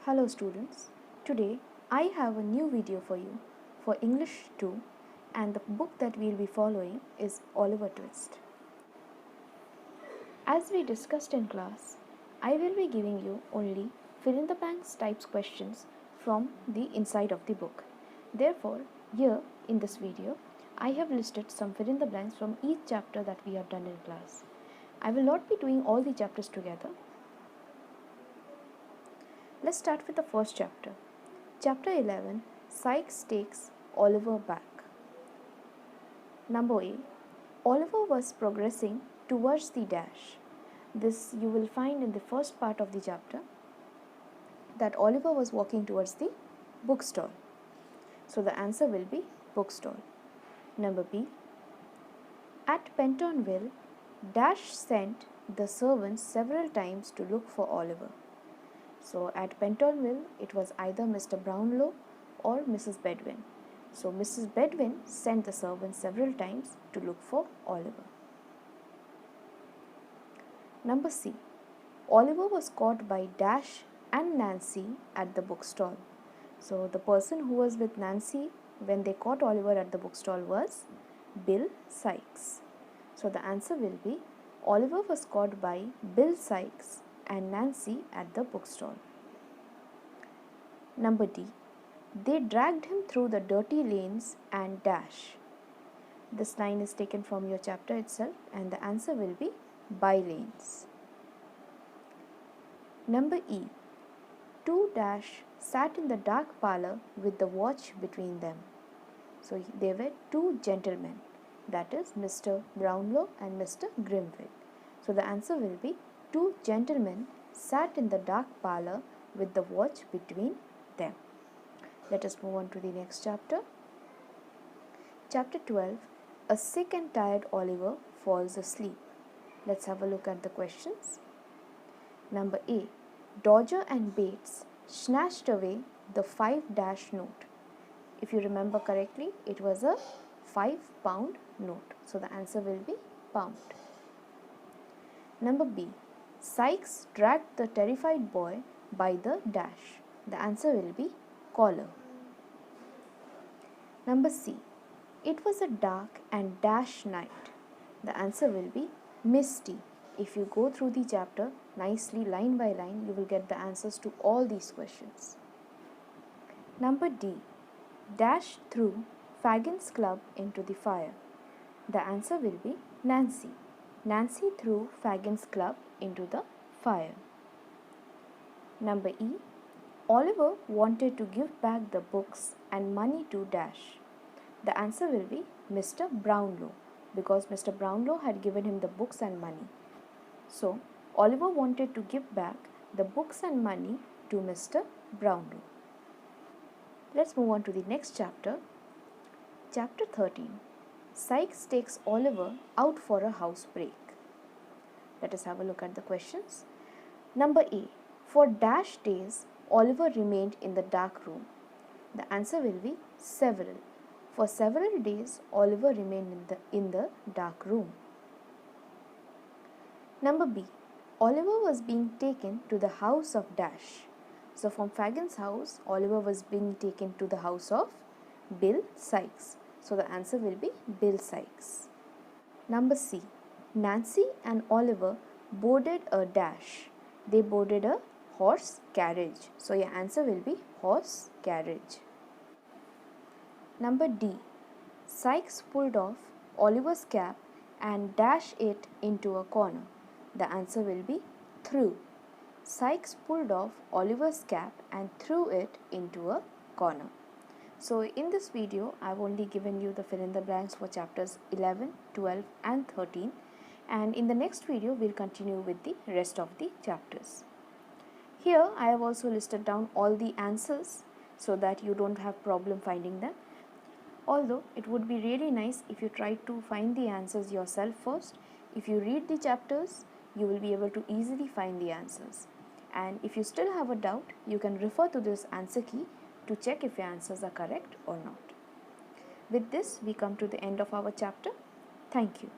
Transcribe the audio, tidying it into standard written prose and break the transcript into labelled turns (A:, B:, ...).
A: Hello students, today I have a new video for you for English 2 and the book that we will be following is Oliver Twist. As we discussed in class, I will be giving you only fill in the blanks types questions from the inside of the book. Therefore, here in this video, I have listed some fill in the blanks from each chapter that we have done in class. I will not be doing all the chapters together. Let's start with the first chapter. Chapter 11, Sykes takes Oliver back. Number A. Oliver was progressing towards the dash. This you will find in the first part of the chapter that Oliver was walking towards the bookstall. So the answer will be bookstall. Number B. At Pentonville, Dash sent the servants several times to look for Oliver. So at Pentonville, it was either Mr. Brownlow or Mrs. Bedwin. So Mrs. Bedwin sent the servants several times to look for Oliver. Number C. Oliver was caught by Dash and Nancy at the bookstall. So the person who was with Nancy when they caught Oliver at the bookstall was Bill Sykes. So the answer will be Oliver was caught by Bill Sykes and Nancy at the bookstall. Number D. They dragged him through the dirty lanes and Dash. This line is taken from your chapter itself and the answer will be by lanes. Number E. 2 Dash sat in the dark parlor with the watch between them. So they were two gentlemen, that is Mr. Brownlow and Mr. Grimwig. So the answer will be 2 gentlemen sat in the dark parlor with the watch between them. Let us move on to the next chapter. Chapter 12. A sick and tired Oliver falls asleep. Let's have a look at the questions. Number A. Dodger and Bates snatched away the 5 Dash note. If you remember correctly, it was a 5-pound note. So the answer will be pound. Number B. Sykes dragged the terrified boy by the Dash. The answer will be collar. Number C. It was a dark and Dash night. The answer will be misty. If you go through the chapter nicely line by line, you will get the answers to all these questions. Number D. Dash threw Fagin's club into the fire. The answer will be Nancy. Nancy threw Fagin's club into the fire. Number E. Oliver wanted to give back the books and money to Dash. The answer will be Mr. Brownlow because Mr. Brownlow had given him the books and money. So, Oliver wanted to give back the books and money to Mr. Brownlow. Let's move on to the next chapter. Chapter 13. Sykes takes Oliver out for a house break. Let us have a look at the questions. Number A. For Dash days, Oliver remained in the dark room. The answer will be several. For several days, Oliver remained in the dark room. Number B. Oliver was being taken to the house of Dash. So from Fagin's house, Oliver was being taken to the house of Bill Sykes. So the answer will be Bill Sykes. Number C. Nancy and Oliver boarded a Dash. They boarded a horse carriage. So your answer will be horse carriage. Number D. Sykes pulled off Oliver's cap and dashed it into a corner. The answer will be threw. Sykes pulled off Oliver's cap and threw it into a corner. So in this video, I have only given you the fill in the blanks for chapters 11, 12 and 13. And in the next video, we'll continue with the rest of the chapters. Here, I have also listed down all the answers so that you don't have problem finding them. Although, it would be really nice if you try to find the answers yourself first. If you read the chapters, you will be able to easily find the answers. And if you still have a doubt, you can refer to this answer key to check if your answers are correct or not. With this, we come to the end of our chapter. Thank you.